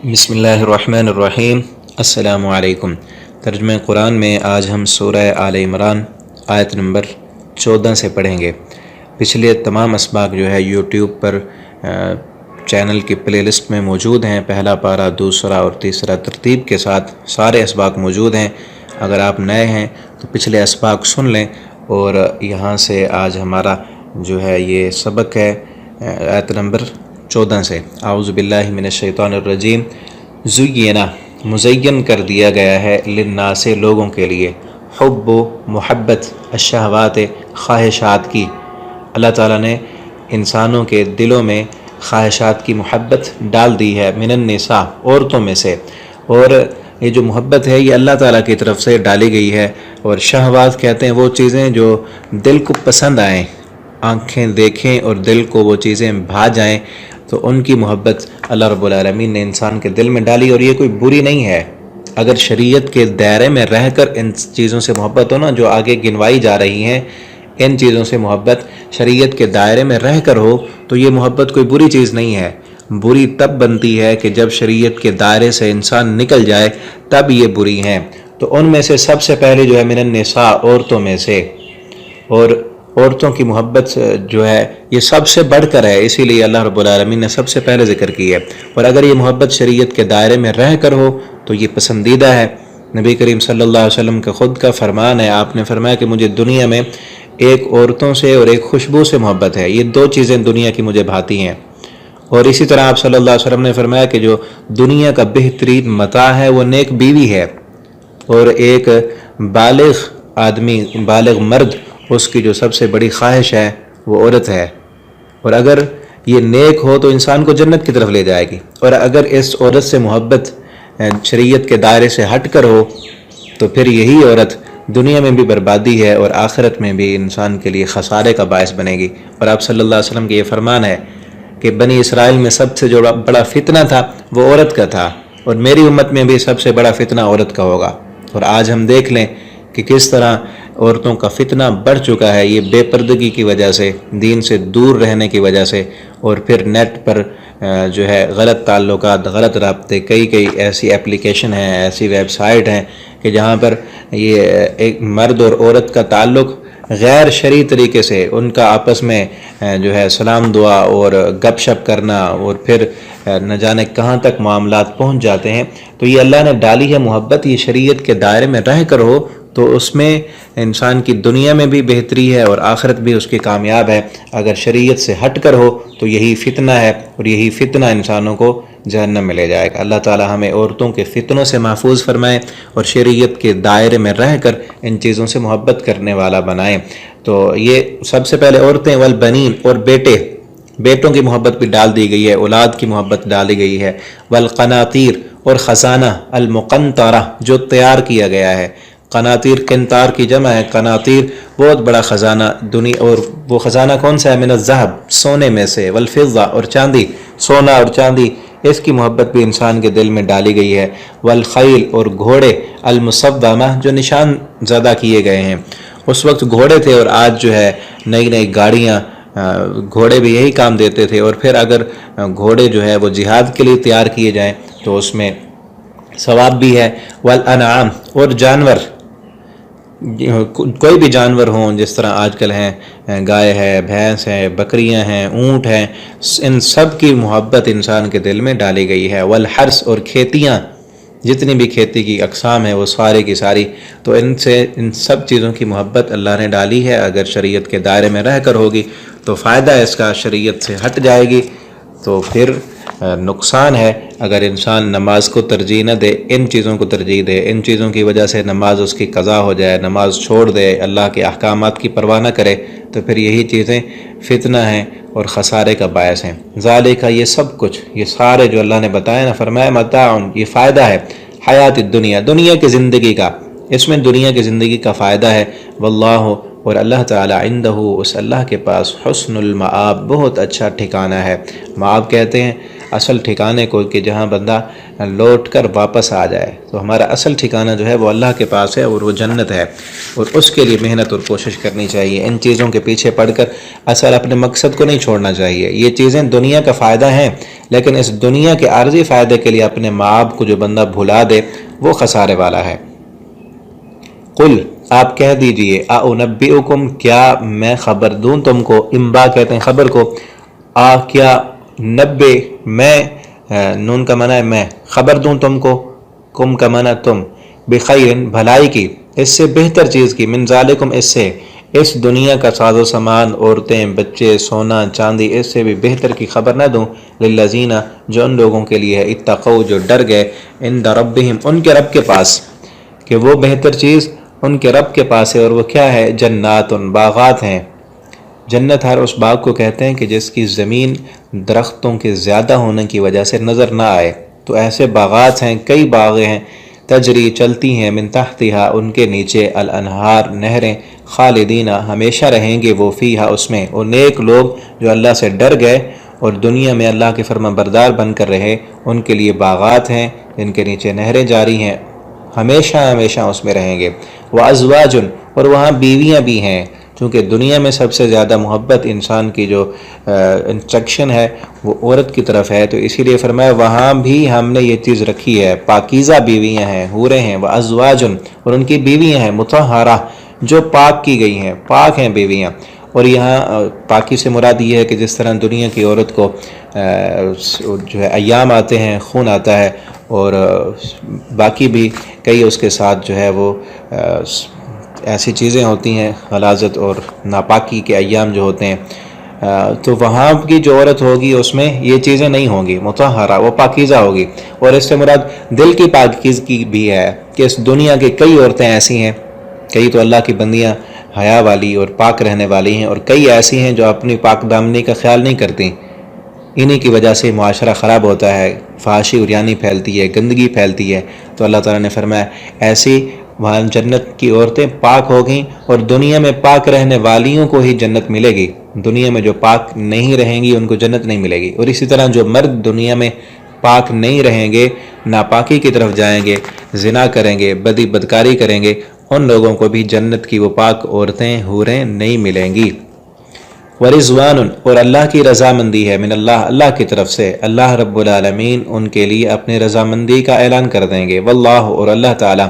بسم اللہ الرحمن الرحیم۔ السلام علیکم۔ ترجمہ قرآن میں آج ہم سورہ آل عمران آیت نمبر 14 سے پڑھیں گے۔ پچھلے تمام اسباق جو ہے یوٹیوب پر چینل کی پلے لسٹ میں موجود ہیں۔ پہلا پارہ، دوسرا اور تیسرا ترتیب کے ساتھ سارے اسباق موجود ہیں۔ اگر آپ نئے ہیں تو پچھلے اسباق سن لیں، اور یہاں سے آج ہمارا جو ہے یہ سبق ہے آیت نمبر 14 سے۔ اعوذ باللہ من الشیطان الرجیم۔ زینا، مزین کر دیا گیا ہے، للناس، لوگوں کے لیے، حب و محبت، الشہوات، خواہشات کی۔ اللہ تعالیٰ نے انسانوں کے دلوں میں خواہشات کی محبت ڈال دی ہے، من النساء، عورتوں میں سے، اور یہ جو محبت ہے یہ اللہ تعالیٰ کی طرف سے ڈالی گئی ہے۔ اور شہوات کہتے ہیں وہ چیزیں جو دل کو پسند آئیں، آنکھیں دیکھیں اور دل کو وہ چیزیں بھا جائیں، تو ان کی محبت اللہ رب العالمین نے انسان کے دل میں ڈالی، اور یہ کوئی بری نہیں ہے۔ اگر شریعت کے دائرے میں رہ کر ان چیزوں سے محبت ہو نا، جو آگے گنوائی جا رہی ہیں، ان چیزوں سے محبت شریعت کے دائرے میں رہ کر ہو تو یہ محبت کوئی بری چیز نہیں ہے۔ بری تب بنتی ہے کہ جب شریعت کے دائرے سے انسان نکل جائے، تب یہ بری ہیں۔ تو ان میں سے سب سے پہلے جو ہے من النساء، عورتوں میں سے، اور عورتوں کی محبت جو ہے یہ سب سے بڑھ کر ہے، اسی لیے اللہ رب العالمین نے سب سے پہلے ذکر کی ہے۔ اور اگر یہ محبت شریعت کے دائرے میں رہ کر ہو تو یہ پسندیدہ ہے۔ نبی کریم صلی اللہ علیہ وسلم کا خود کا فرمان ہے، آپ نے فرمایا کہ مجھے دنیا میں ایک عورتوں سے اور ایک خوشبو سے محبت ہے، یہ دو چیزیں دنیا کی مجھے بھاتی ہیں۔ اور اسی طرح آپ صلی اللہ علیہ وسلم نے فرمایا کہ جو دنیا کا بہترین متاع ہے وہ نیک بیوی ہے، اور ایک بالغ آدمی، بالغ مرد، اس کی جو سب سے بڑی خواہش ہے وہ عورت ہے۔ اور اگر یہ نیک ہو تو انسان کو جنت کی طرف لے جائے گی، اور اگر اس عورت سے محبت شریعت کے دائرے سے ہٹ کر ہو تو پھر یہی عورت دنیا میں بھی بربادی ہے اور آخرت میں بھی انسان کے لیے خسارے کا باعث بنے گی۔ اور آپ صلی اللہ علیہ وسلم کا یہ فرمان ہے کہ بنی اسرائیل میں سب سے جو بڑا فتنہ تھا وہ عورت کا تھا، اور میری امت میں بھی سب سے بڑا فتنہ عورت کا ہوگا۔ اور آج ہم دیکھ لیں کہ کس طرح عورتوں کا فتنہ بڑھ چکا ہے، یہ بے پردگی کی وجہ سے، دین سے دور رہنے کی وجہ سے، اور پھر نیٹ پر جو ہے غلط تعلقات، غلط رابطے، کئی ایسی اپلیکیشن ہیں، ایسی ویب سائٹ ہیں کہ جہاں پر یہ ایک مرد اور عورت کا تعلق غیر شرعی طریقے سے، ان کا آپس میں جو ہے سلام دعا اور گپ شپ کرنا، اور پھر نہ جانے کہاں تک معاملات پہنچ جاتے ہیں۔ تو یہ اللہ نے ڈالی ہے محبت، یہ شریعت کے دائرے میں رہ کر ہو تو اس میں انسان کی دنیا میں بھی بہتری ہے اور آخرت بھی اس کی کامیاب ہے۔ اگر شریعت سے ہٹ کر ہو تو یہی فتنہ ہے، اور یہی فتنہ انسانوں کو جہنم میں لے جائے گا۔ اللہ تعالی ہمیں عورتوں کے فتنوں سے محفوظ فرمائے اور شریعت کے دائرے میں رہ کر ان چیزوں سے محبت کرنے والا بنائے۔ تو یہ سب سے پہلے عورتیں، والبنین، اور بیٹوں کی محبت بھی ڈال دی گئی ہے، اولاد کی محبت ڈالی گئی ہے، والقناطیر، اور خزانہ، المقنطرہ، جو تیار کیا گیا ہے۔ قناطیر قنطار کی جمع ہے، قناطیر بہت بڑا خزانہ دنیا، اور وہ خزانہ کون سا ہے؟ من الذہب، سونے میں سے، والفضہ، اور چاندی، سونا اور چاندی، اس کی محبت بھی انسان کے دل میں ڈالی گئی ہے۔ والخیل، اور گھوڑے، المصومہ، جو نشان زدہ کیے گئے ہیں۔ اس وقت گھوڑے تھے، اور آج جو ہے نئی گاڑیاں، گھوڑے بھی یہی کام دیتے تھے۔ اور پھر اگر گھوڑے جو ہے وہ جہاد کے لیے تیار کیے جائیں تو اس میں ثواب بھی ہے۔ والانعام، اور جانور، کوئی بھی جانور ہوں، جس طرح آج کل ہیں، گائے ہے، بھینس ہے، بکریاں ہیں، اونٹ ہیں، ان سب کی محبت انسان کے دل میں ڈالی گئی ہے۔ والحرث، اور کھیتیاں، جتنی بھی کھیتی کی اقسام ہیں وہ سارے کی ساری، تو ان سب چیزوں کی محبت اللہ نے ڈالی ہے۔ اگر شریعت کے دائرے میں رہ کر ہوگی تو فائدہ ہے اس کا، شریعت سے ہٹ جائے گی تو پھر نقصان ہے۔ اگر انسان نماز کو ترجیح نہ دے، ان چیزوں کو ترجیح دے، ان چیزوں کی وجہ سے نماز اس کی قضا ہو جائے، نماز چھوڑ دے، اللہ کے احکامات کی پرواہ نہ کرے، تو پھر یہی چیزیں فتنہ ہیں اور خسارے کا باعث ہیں۔ ذالک، یہ سب کچھ، یہ سارے جو اللہ نے بتایا نا، فرمایا متاع، یہ فائدہ ہے، حیات الدنیا، دنیا کی زندگی کا، اس میں دنیا کی زندگی کا فائدہ ہے۔ واللہ، اور اللہ تعالی، عندہ، اس اللہ کے پاس، حسن المآب، بہت اچھا ٹھکانہ ہے۔ مآب کہتے ہیں اصل ٹھکانے کو کہ جہاں بندہ لوٹ کر واپس آ جائے۔ تو ہمارا اصل ٹھکانہ جو ہے وہ اللہ کے پاس ہے اور وہ جنت ہے، اور اس کے لیے محنت اور کوشش کرنی چاہیے۔ ان چیزوں کے پیچھے پڑھ کر اصل اپنے مقصد کو نہیں چھوڑنا چاہیے۔ یہ چیزیں دنیا کا فائدہ ہیں، لیکن اس دنیا کے عارضی فائدے کے لیے اپنے معاب کو جو بندہ بھلا دے وہ خسارے والا ہے۔ قل، آپ کہہ دیجئے، اُنبئکم، کیا میں خبر دوں تم کو، انباء کہتے ہیں خبر کو، کیا نبے، میں، نون کا معنی ہے میں، خبر دوں تم کو، کم کا معنی تم، بخیر، بھلائی کی، اس سے بہتر چیز کی، من ذالکم، اس سے، اس دنیا کا ساز و سامان، عورتیں، بچے، سونا چاندی، اس سے بھی بہتر کی خبر نہ دوں، للذین، جو ان لوگوں کے لیے ہے، اتقوا، جو ڈر گئے، عند ربہم، ان کے رب کے پاس، کہ وہ بہتر چیز ان کے رب کے پاس ہے، اور وہ کیا ہے، جنات، باغات ہیں۔ جنت ہر اس باغ کو کہتے ہیں کہ جس کی زمین درختوں کے زیادہ ہونے کی وجہ سے نظر نہ آئے، تو ایسے باغات ہیں، کئی باغیں ہیں، تجری، چلتی ہیں، من تحتہا، ان کے نیچے، الانہار، نہریں، خالدین، ہمیشہ رہیں گے وہ فیہا، اس میں۔ اور نیک لوگ جو اللہ سے ڈر گئے اور دنیا میں اللہ کے فرما بردار بن کر رہے، ان کے لیے باغات ہیں جن کے نیچے نہریں جاری ہیں، ہمیشہ ہمیشہ اس میں رہیں گے۔ وَأَزْوَاجٌ، اور وہاں بیویاں بھی ہیں، چونکہ دنیا میں سب سے زیادہ محبت انسان کی جو انسٹرکشن ہے وہ عورت کی طرف ہے، تو اسی لیے فرمایا وہاں بھی ہم نے یہ چیز رکھی ہے، پاکیزہ بیویاں ہیں، حوریں ہیں، وَأَزْوَاجٌ، اور ان کی بیویاں ہیں، مطہرہ، جو پاک کی گئی ہیں، پاک ہیں بیویاں۔ اور یہاں پاکی سے مراد یہ ہے کہ جس طرح دنیا کی عورت کو جو ہے ایام آتے ہیں، خون آتا ہے، اور باقی بھی کئی اس کے ساتھ جو ہے وہ ایسی چیزیں ہوتی ہیں، غلاظت اور ناپاکی کے ایام جو ہوتے ہیں، تو وہاں کی جو عورت ہوگی اس میں یہ چیزیں نہیں ہوں گی، مطہرہ، وہ پاکیزہ ہوگی۔ اور اس سے مراد دل کی پاکیزگی بھی ہے کہ اس دنیا کی کئی عورتیں ایسی ہیں، کئی تو اللہ کی بندیاں حیا والی اور پاک رہنے والی ہیں، اور کئی ایسی ہیں جو اپنی پاک دامنی کا خیال نہیں کرتی، انہی کی وجہ سے معاشرہ خراب ہوتا ہے، فحاشی عریانی پھیلتی ہے، گندگی پھیلتی ہے۔ تو اللہ تعالیٰ نے فرمایا ایسی وہاں جنت کی عورتیں پاک ہوگیں، اور دنیا میں پاک رہنے والیوں کو ہی جنت ملے گی، دنیا میں جو پاک نہیں رہیں گی ان کو جنت نہیں ملے گی۔ اور اسی طرح جو مرد دنیا میں پاک نہیں رہیں گے، ناپاکی کی طرف جائیں گے، زنا کریں گے، بدکاری کریں گے، ان لوگوں کو بھی جنت کی وہ پاک عورتیں، حوریں نہیں ملیں گی۔ ورضوان، اور اللہ کی رضامندی ہے، من اللہ، اللہ کی طرف سے، اللہ رب العالمین ان کے لیے اپنی رضامندی کا اعلان کر دیں گے۔ واللہ، اور اللہ تعالیٰ،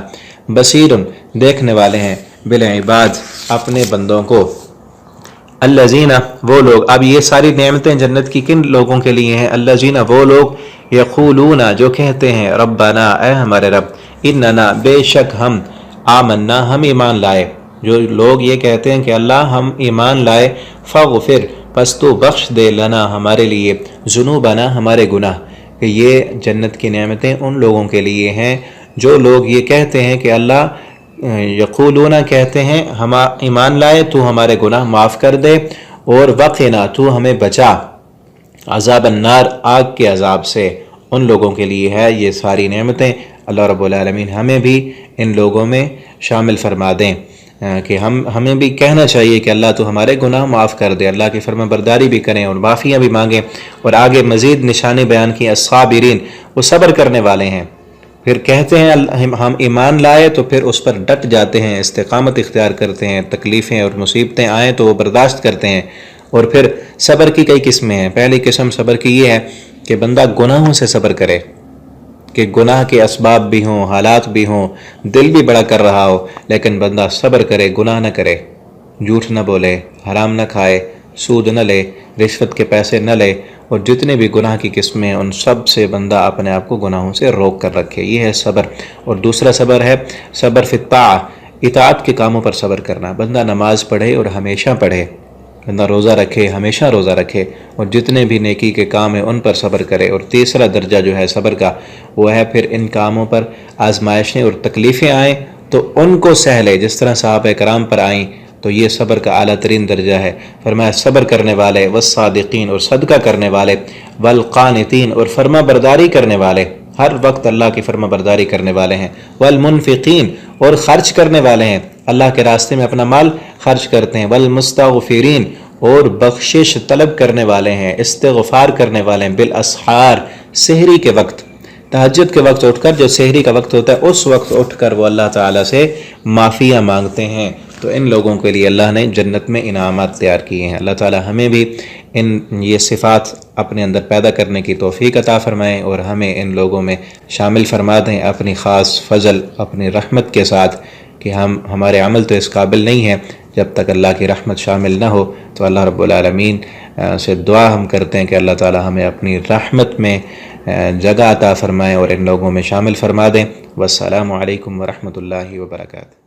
بصیر، دیکھنے والے ہیں، بالعباد، اپنے بندوں کو۔ الذین، وہ لوگ، اب یہ ساری نعمتیں جنت کی کن لوگوں کے لیے ہیں؟ الذین، وہ لوگ، یقولون، جو کہتے ہیں، ربنا، اے ہمارے رب، اننا، بے شک ہم، آمنا، ہم ایمان لائے۔ جو لوگ یہ کہتے ہیں کہ اللہ ہم ایمان لائے، فاغفر، پس تو بخش دے، لنا، ہمارے لیے، ذنوبنا، ہمارے گناہ۔ کہ یہ جنت کی نعمتیں ان لوگوں کے لیے ہیں جو لوگ یہ کہتے ہیں کہ اللہ، یقولون، کہتے ہیں، ہم ایمان لائے، تو ہمارے گناہ معاف کر دے، اور وقنا، تو ہمیں بچا، عذاب النار، آگ کے عذاب سے۔ ان لوگوں کے لیے ہے یہ ساری نعمتیں۔ اللہ رب العالمین ہمیں بھی ان لوگوں میں شامل فرما دیں، کہ ہمیں بھی کہنا چاہیے کہ اللہ تو ہمارے گناہ معاف کر دے، اللہ کی فرما برداری بھی کریں اور معافیاں بھی مانگیں۔ اور آگے مزید نشانی بیان کی، الصابرین، وہ صبر کرنے والے ہیں۔ پھر کہتے ہیں ہم ایمان لائے، تو پھر اس پر ڈٹ جاتے ہیں، استقامت اختیار کرتے ہیں، تکلیفیں اور مصیبتیں آئیں تو وہ برداشت کرتے ہیں۔ اور پھر صبر کی کئی قسمیں ہیں۔ پہلی قسم صبر کی یہ ہے کہ بندہ گناہوں سے صبر کرے، کہ گناہ کے اسباب بھی ہوں، حالات بھی ہوں، دل بھی بڑا کر رہا ہو، لیکن بندہ صبر کرے، گناہ نہ کرے، جھوٹ نہ بولے، حرام نہ کھائے، سود نہ لے، رشوت کے پیسے نہ لے، اور جتنے بھی گناہ کی قسمیں ہیں ان سب سے بندہ اپنے آپ کو گناہوں سے روک کر رکھے، یہ ہے صبر۔ اور دوسرا صبر ہے صبر فی الطاعہ، اطاعت کے کاموں پر صبر کرنا، بندہ نماز پڑھے اور ہمیشہ پڑھے، بندہ روزہ رکھے، ہمیشہ روزہ رکھے، اور جتنے بھی نیکی کے کام ہیں ان پر صبر کرے۔ اور تیسرا درجہ جو ہے صبر کا وہ ہے پھر ان کاموں پر آزمائشیں اور تکلیفیں آئیں تو ان کو سہ لے، جس طرح صحابہ کرام پر آئیں، تو یہ صبر کا اعلیٰ ترین درجہ ہے۔ فرمایا صبر کرنے والے، والصادقین، اور صدقہ کرنے والے، والقانتین، اور فرما برداری کرنے والے، ہر وقت اللہ کی فرما برداری کرنے والے ہیں، والمنفقین، اور خرچ کرنے والے ہیں، اللہ کے راستے میں اپنا مال خرچ کرتے ہیں، والمستغفرین، اور بخشش طلب کرنے والے ہیں، استغفار کرنے والے ہیں، بالاسحار، سحری کے وقت، تہجد کے وقت اٹھ کر، جو سحری کا وقت ہوتا ہے اس وقت اٹھ کر وہ اللہ تعالیٰ سے معافیاں مانگتے ہیں، تو ان لوگوں کے لیے اللہ نے جنت میں انعامات تیار کیے ہیں۔ اللہ تعالیٰ ہمیں بھی یہ صفات اپنے اندر پیدا کرنے کی توفیق عطا فرمائیں اور ہمیں ان لوگوں میں شامل فرما دیں اپنی خاص فضل، اپنی رحمت کے ساتھ، کہ ہمارے عمل تو اس قابل نہیں ہے، جب تک اللہ کی رحمت شامل نہ ہو۔ تو اللہ رب العالمین سے دعا ہم کرتے ہیں کہ اللہ تعالی ہمیں اپنی رحمت میں جگہ عطا فرمائیں اور ان لوگوں میں شامل فرما دیں۔ والسلام علیکم ورحمۃ اللہ وبرکاتہ۔